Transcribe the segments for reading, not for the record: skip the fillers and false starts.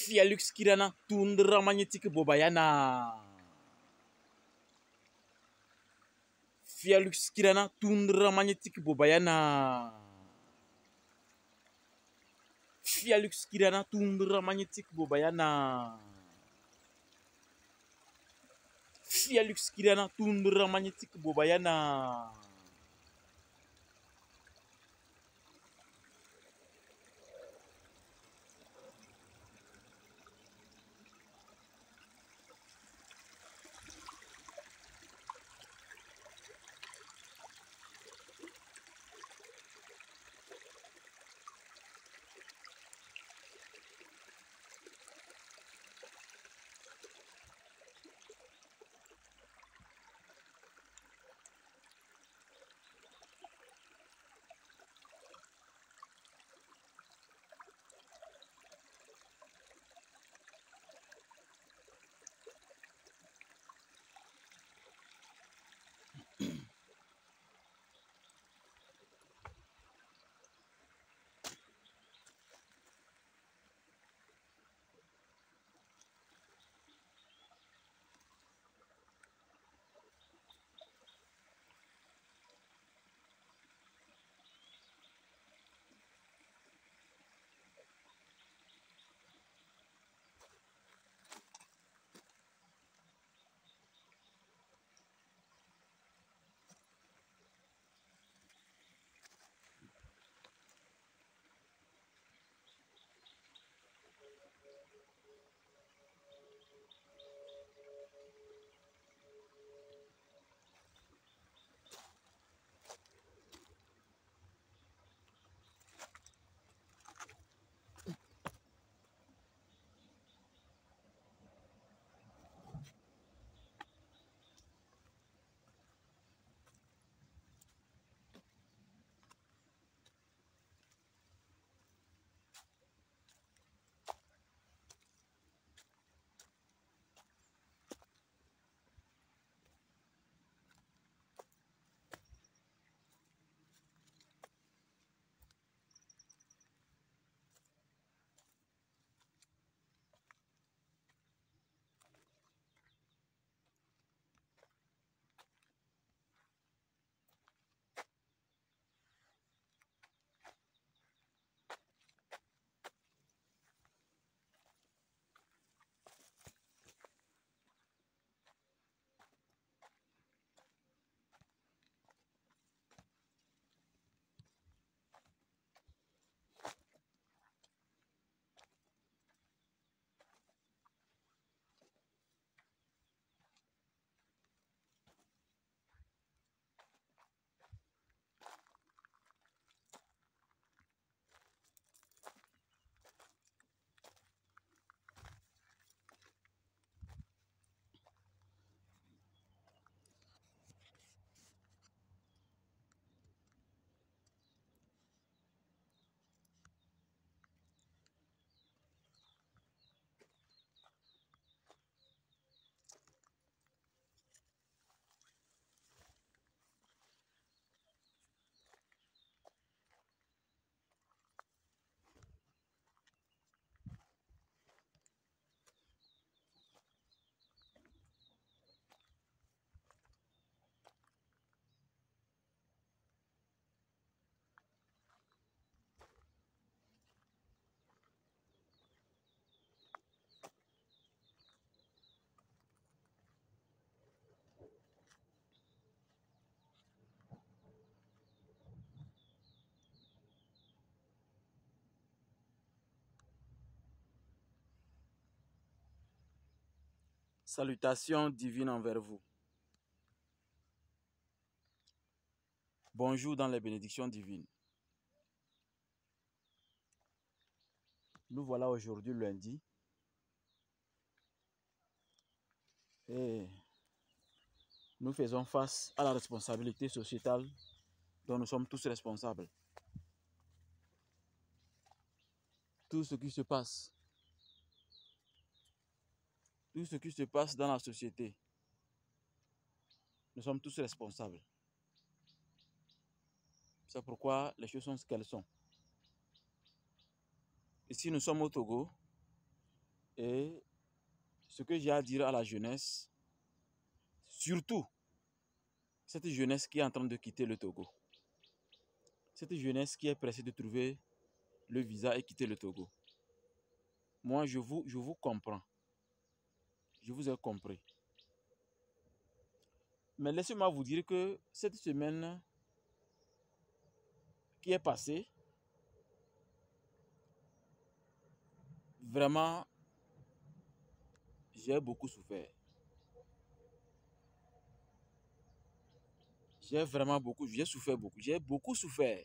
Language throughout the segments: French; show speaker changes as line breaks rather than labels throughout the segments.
Fialux kirana tundra magnétique bobayana. Fialux kirana tundra magnétique bobayana. Fialux kirana tundra magnétique bobayana. Fialux kirana tundra magnétique bobayana. Salutations divines envers vous. Bonjour dans les bénédictions divines. Nous voilà aujourd'hui lundi. Et nous faisons face à la responsabilité sociétale dont nous sommes tous responsables. Tout ce qui se passe dans la société, nous sommes tous responsables. C'est pourquoi les choses sont ce qu'elles sont. Ici, nous sommes au Togo. Et ce que j'ai à dire à la jeunesse, surtout cette jeunesse qui est en train de quitter le Togo, cette jeunesse qui est pressée de trouver le visa et quitter le Togo. Moi, je vous comprends. Je vous ai compris. Mais laissez-moi vous dire que cette semaine qui est passée, vraiment, j'ai beaucoup souffert. J'ai souffert beaucoup. J'ai beaucoup souffert.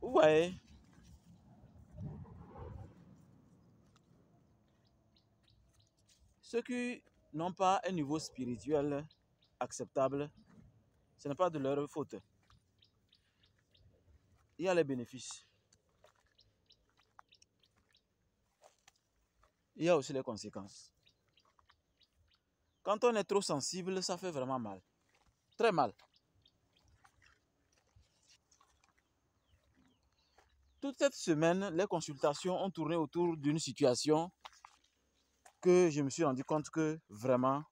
Vous voyez, ceux qui n'ont pas un niveau spirituel acceptable, ce n'est pas de leur faute. Il y a les bénéfices. Il y a aussi les conséquences. Quand on est trop sensible, ça fait vraiment mal. Très mal. Toute cette semaine, les consultations ont tourné autour d'une situation que je me suis rendu compte que vraiment,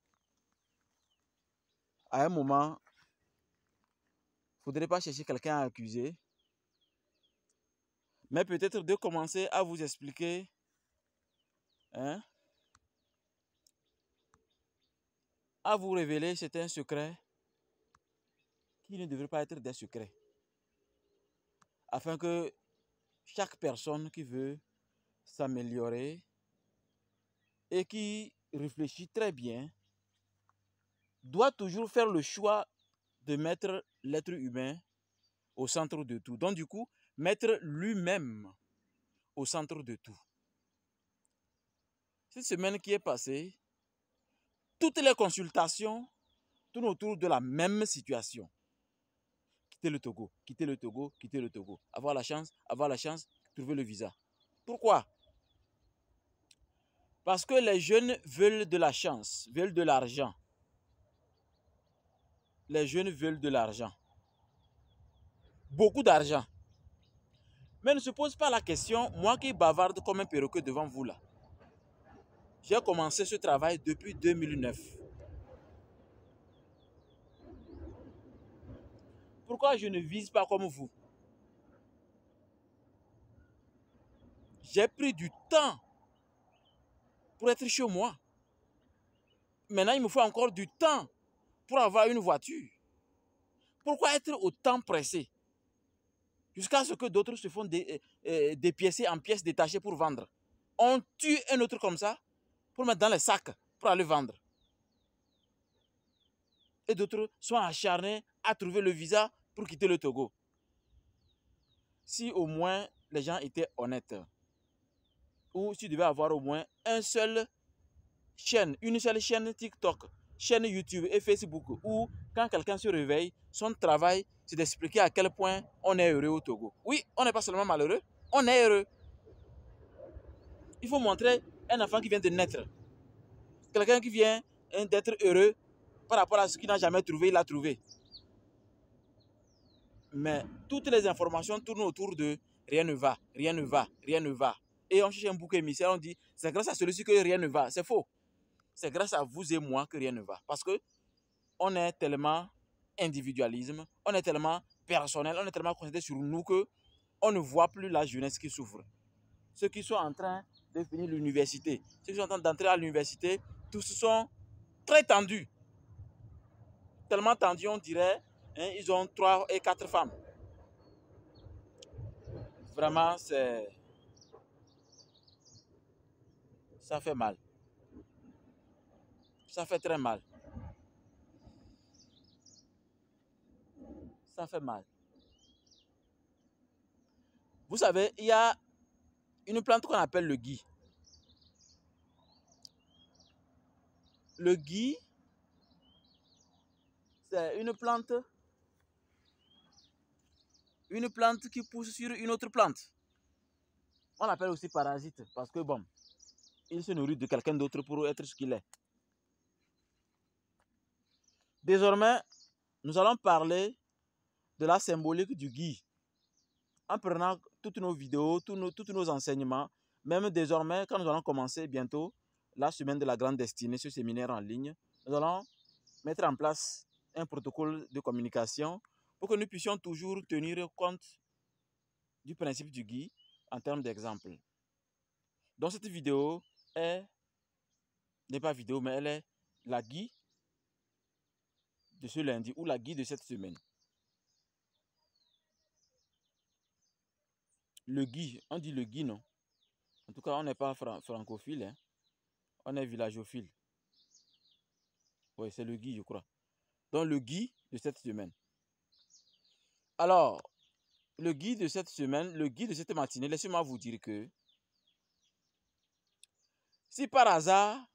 à un moment, il ne faudrait pas chercher quelqu'un à accuser, mais peut-être de commencer à vous expliquer, hein, à vous révéler certains secrets qui ne devraient pas être des secrets, afin que chaque personne qui veut s'améliorer et qui réfléchit très bien doit toujours faire le choix de mettre l'être humain au centre de tout. Donc du coup, mettre lui-même au centre de tout. Cette semaine qui est passée, toutes les consultations tournent autour de la même situation. Quitter le Togo, quitter le Togo, quitter le Togo. Avoir la chance, trouver le visa. Pourquoi? Parce que les jeunes veulent de la chance, veulent de l'argent. Les jeunes veulent de l'argent. Beaucoup d'argent. Mais ne se pose pas la question, moi qui bavarde comme un perroquet devant vous là. J'ai commencé ce travail depuis 2009. Pourquoi je ne vise pas comme vous? J'ai pris du temps pour être chez moi. Maintenant, il me faut encore du temps pour avoir une voiture. Pourquoi être autant pressé? Jusqu'à ce que d'autres se font dépiécer en pièces détachées pour vendre. On tue un autre comme ça pour mettre dans les sacs pour aller vendre. Et d'autres sont acharnés à trouver le visa pour quitter le Togo. Si au moins les gens étaient honnêtes, ou s'il devait avoir au moins une seule chaîne TikTok, chaîne YouTube et Facebook, où quand quelqu'un se réveille, son travail, c'est d'expliquer à quel point on est heureux au Togo. Oui, on n'est pas seulement malheureux, on est heureux. Il faut montrer un enfant qui vient de naître. Quelqu'un qui vient d'être heureux par rapport à ce qu'il n'a jamais trouvé, il l'a trouvé. Mais toutes les informations tournent autour de rien ne va, rien ne va, rien ne va. Et on cherche un bouc émissaire, on dit c'est grâce à celui-ci que rien ne va. C'est faux. C'est grâce à vous et moi que rien ne va. Parce que on est tellement individualisme, on est tellement personnel, on est tellement concentré sur nous que on ne voit plus la jeunesse qui souffre. Ceux qui sont en train de finir l'université, ceux qui sont en train d'entrer à l'université, tous sont très tendus. Tellement tendus, on dirait, hein, ils ont 3 et 4 femmes. Vraiment, ça fait mal. Ça fait très mal. Ça fait mal. Vous savez, il y a une plante qu'on appelle le gui. Le gui, c'est une plante qui pousse sur une autre plante. On l'appelle aussi parasite parce que bon, il se nourrit de quelqu'un d'autre pour être ce qu'il est. Désormais, nous allons parler de la symbolique du Guy, en prenant toutes nos vidéos, tous nos enseignements, même désormais, quand nous allons commencer bientôt la semaine de la grande destinée, ce séminaire en ligne, nous allons mettre en place un protocole de communication pour que nous puissions toujours tenir compte du principe du Guy en termes d'exemple. Donc cette vidéo n'est pas vidéo, mais elle est la Guy de ce lundi ou la Guy de cette semaine. Le Guy, on dit le Guy, non? En tout cas, on n'est pas francophile, hein? On est villageophile. Oui, c'est le Guy, je crois. Donc le Guy de cette semaine. Alors, le Guy de cette semaine, le Guy de cette matinée, laissez-moi vous dire que si par hasard,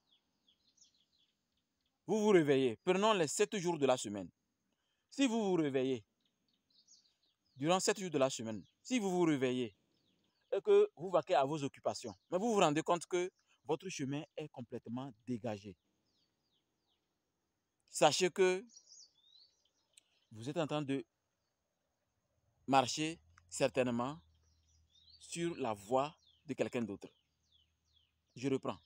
vous vous réveillez, prenons les 7 jours de la semaine. Si vous vous réveillez, durant 7 jours de la semaine, si vous vous réveillez et que vous vaquez à vos occupations, mais vous vous rendez compte que votre chemin est complètement dégagé. Sachez que vous êtes en train de marcher certainement sur la voie de quelqu'un d'autre. Je reprends.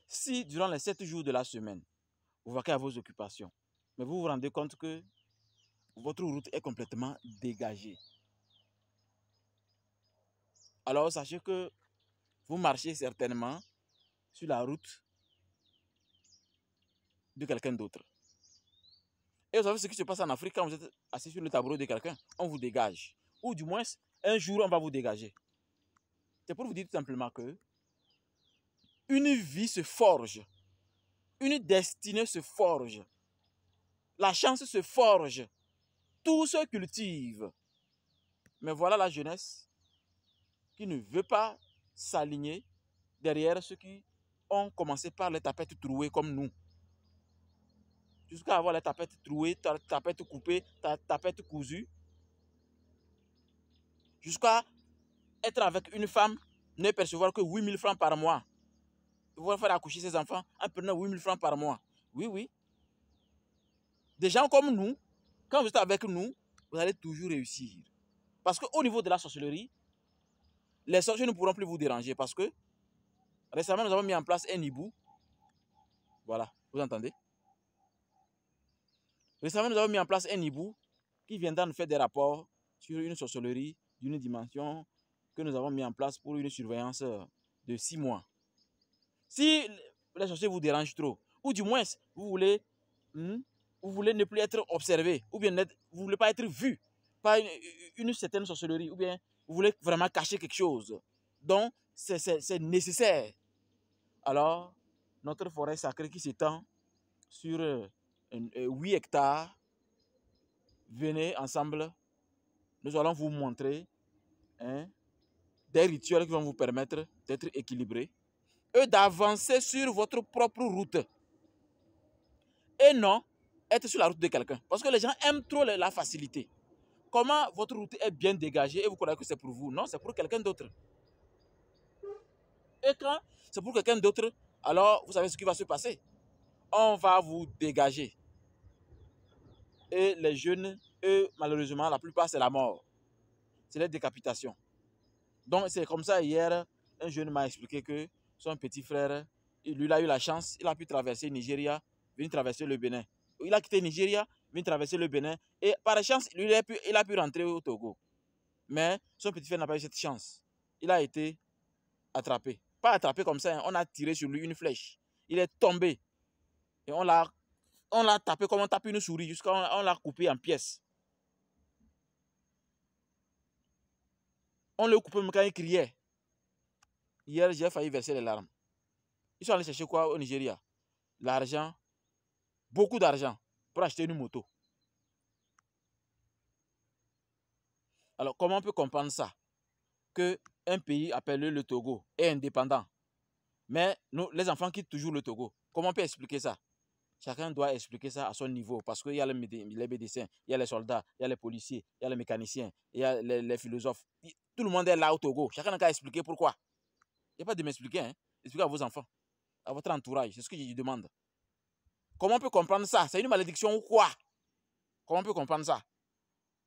Si durant les 7 jours de la semaine, vous vaquez à vos occupations, mais vous vous rendez compte que votre route est complètement dégagée, alors sachez que vous marchez certainement sur la route de quelqu'un d'autre. Et vous savez ce qui se passe en Afrique quand vous êtes assis sur le tableau de quelqu'un, on vous dégage. Ou du moins, un jour, on va vous dégager. C'est pour vous dire tout simplement que une vie se forge, une destinée se forge, la chance se forge, tout se cultive. Mais voilà la jeunesse qui ne veut pas s'aligner derrière ceux qui ont commencé par les tapettes trouées comme nous. Jusqu'à avoir les tapettes trouées, tapettes coupées, tapettes cousues. Jusqu'à être avec une femme, ne percevoir que 8 000 francs par mois. Pouvoir faire accoucher ses enfants en prenant 8 000 francs par mois. Oui, oui. Des gens comme nous, quand vous êtes avec nous, vous allez toujours réussir. Parce qu'au niveau de la sorcellerie, les sorciers ne pourront plus vous déranger parce que récemment, nous avons mis en place un hibou. Voilà, vous entendez? Récemment, nous avons mis en place un hibou qui viendra nous faire des rapports sur une sorcellerie d'une dimension que nous avons mis en place pour une surveillance de 6 mois. Si les sorciers vous dérangent trop, ou du moins, vous voulez ne plus être observé, ou bien vous ne voulez pas être vu par une certaine sorcellerie, ou bien vous voulez vraiment cacher quelque chose, donc c'est nécessaire. Alors, notre forêt sacrée qui s'étend sur 8 hectares, venez ensemble, nous allons vous montrer des rituels qui vont vous permettre d'être équilibré et d'avancer sur votre propre route. Et non être sur la route de quelqu'un. Parce que les gens aiment trop la facilité. Comment votre route est bien dégagée et vous croyez que c'est pour vous? Non, c'est pour quelqu'un d'autre. Et quand c'est pour quelqu'un d'autre, alors vous savez ce qui va se passer. On va vous dégager. Et les jeunes, eux, malheureusement, la plupart, c'est la mort. C'est la décapitation. Donc, c'est comme ça, hier, un jeune m'a expliqué que son petit frère, lui, il a eu la chance, il a pu traverser le Nigeria, venir traverser le Bénin. Il a quitté le Nigeria, venir traverser le Bénin, et par chance, lui, il a pu rentrer au Togo. Mais son petit frère n'a pas eu cette chance. Il a été attrapé. Pas attrapé comme ça, hein. On a tiré sur lui une flèche. Il est tombé. Et on l'a tapé comme on tape une souris, jusqu'à on l'a coupé en pièces. On l'a coupé même quand il criait. Hier, j'ai failli verser les larmes. Ils sont allés chercher quoi au Nigeria? L'argent, beaucoup d'argent, pour acheter une moto. Alors, comment on peut comprendre ça? Qu'un pays appelé le Togo est indépendant, mais les enfants quittent toujours le Togo. Comment on peut expliquer ça? Chacun doit expliquer ça à son niveau, parce qu'il y a les médecins, il y a les soldats, il y a les policiers, il y a les mécaniciens, il y a les philosophes. Tout le monde est là au Togo. Chacun n'a qu'à expliquer pourquoi. Il n'y a pas de m'expliquer, hein? Expliquez à vos enfants, à votre entourage. C'est ce que je demande. Comment on peut comprendre ça? C'est une malédiction ou quoi? Comment on peut comprendre ça?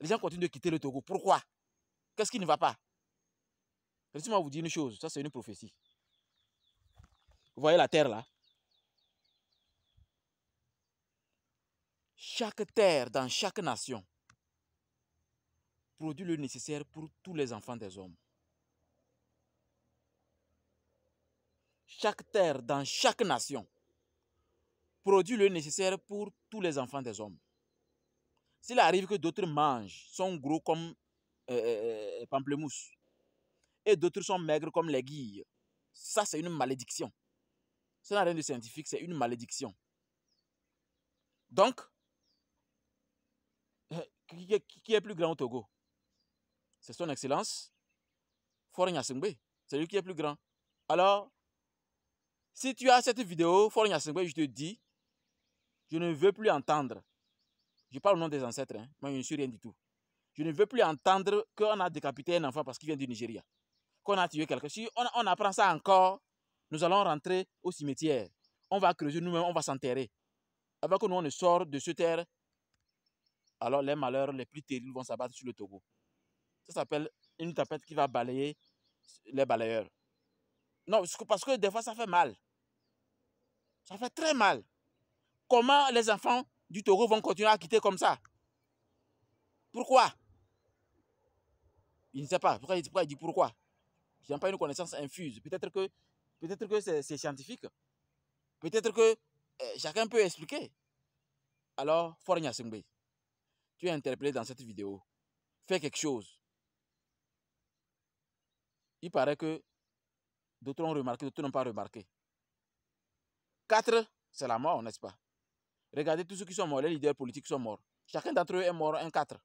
Les gens continuent de quitter le Togo. Pourquoi? Qu'est-ce qui ne va pas? Laissez-moi vous dire une chose, ça c'est une prophétie. Vous voyez la terre là? Chaque terre dans chaque nation produit le nécessaire pour tous les enfants des hommes. Chaque terre dans chaque nation produit le nécessaire pour tous les enfants des hommes. S'il arrive que d'autres mangent, sont gros comme pamplemousse, et d'autres sont maigres comme les guilles, ça c'est une malédiction. Ça n'a rien de scientifique, c'est une malédiction. Donc, qui est plus grand au Togo? C'est son excellence, Faure Gnassingbé. C'est lui qui est plus grand. Alors, si tu as cette vidéo, Faure Gnassingbé, je te dis, je ne veux plus entendre. Je parle au nom des ancêtres, hein. Moi je ne suis rien du tout. Je ne veux plus entendre qu'on a décapité un enfant parce qu'il vient du Nigeria. Qu'on a tué quelqu'un. Si on apprend ça encore, nous allons rentrer au cimetière. On va creuser nous-mêmes, on va s'enterrer. Avant que nous on ne sorte de ce terre, alors les malheurs les plus terribles vont s'abattre sur le Togo. Ça s'appelle une tempête qui va balayer les balayeurs. Non, parce que des fois ça fait mal. Ça fait très mal. Comment les enfants du Togo vont continuer à quitter comme ça? Pourquoi? Il ne sait pas. Pourquoi il dit pourquoi? Je n'ai pas une connaissance infuse. Peut-être que c'est scientifique. Peut-être que chacun peut expliquer. Alors, Faure Gnassingbé, tu es interpellé dans cette vidéo. Fais quelque chose. Il paraît que d'autres ont remarqué, d'autres n'ont pas remarqué. 4, c'est la mort, n'est-ce pas? Regardez tous ceux qui sont morts, les leaders politiques sont morts. Chacun d'entre eux est mort, un 4.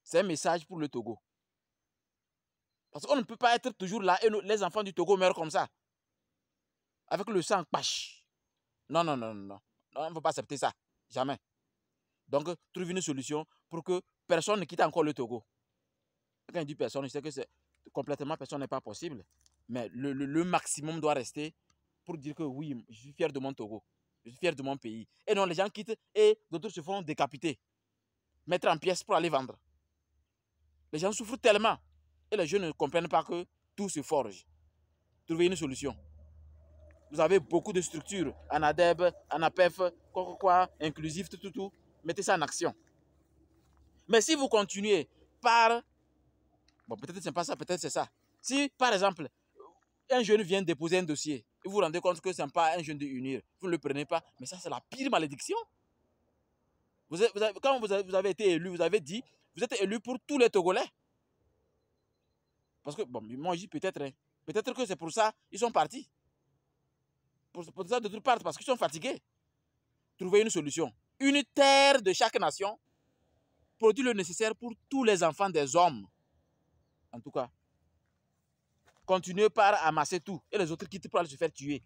C'est un message pour le Togo. Parce qu'on ne peut pas être toujours là et les enfants du Togo meurent comme ça. Avec le sang, pâche. Non, non, non, non. On ne peut pas accepter ça. Jamais. Donc, trouve une solution pour que personne ne quitte encore le Togo. Quand je dis personne, je sais que c'est complètement personne n'est pas possible. Mais le maximum doit rester pour dire que oui, je suis fier de mon Togo. Je suis fier de mon pays. Et non, les gens quittent et d'autres se font décapiter. Mettre en pièces pour aller vendre. Les gens souffrent tellement. Et les jeunes ne comprennent pas que tout se forge. Trouvez une solution. Vous avez beaucoup de structures. ANADEB, ANAPEF, quoi, inclusif, tout. Mettez ça en action. Mais si vous continuez par... Bon, peut-être c'est pas ça, peut-être c'est ça. Si, par exemple, un jeune vient déposer un dossier, et vous vous rendez compte que ce n'est pas un jeune de UNIR, vous ne le prenez pas, mais ça, c'est la pire malédiction. Quand vous avez été élu, vous avez dit, vous êtes élu pour tous les Togolais. Parce que, bon, moi, je dis peut-être, hein, peut-être que c'est pour ça ils sont partis. Pour ça, d'autres partent parce qu'ils sont fatigués. Trouvez une solution. Une terre de chaque nation produit le nécessaire pour tous les enfants des hommes. En tout cas, continuez par amasser tout. Et les autres quittent pour aller se faire tuer.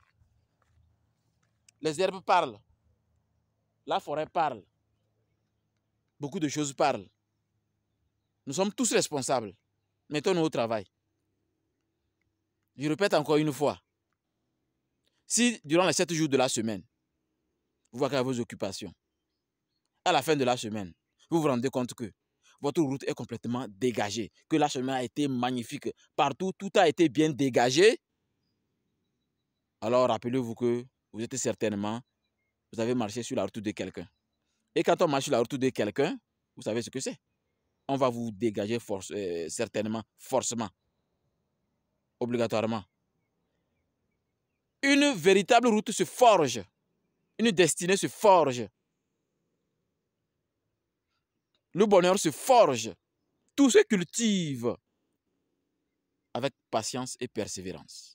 Les herbes parlent. La forêt parle. Beaucoup de choses parlent. Nous sommes tous responsables. Mettons-nous au travail. Je répète encore une fois. Si durant les 7 jours de la semaine, vous voyez vos occupations, à la fin de la semaine, vous vous rendez compte que votre route est complètement dégagée, que la semaine a été magnifique, partout, tout a été bien dégagé, alors rappelez-vous que vous êtes certainement, vous avez marché sur la route de quelqu'un. Et quand on marche sur la route de quelqu'un, vous savez ce que c'est. On va vous dégager certainement, forcément, obligatoirement. Une véritable route se forge. Une destinée se forge. Le bonheur se forge. Tout se cultive avec patience et persévérance.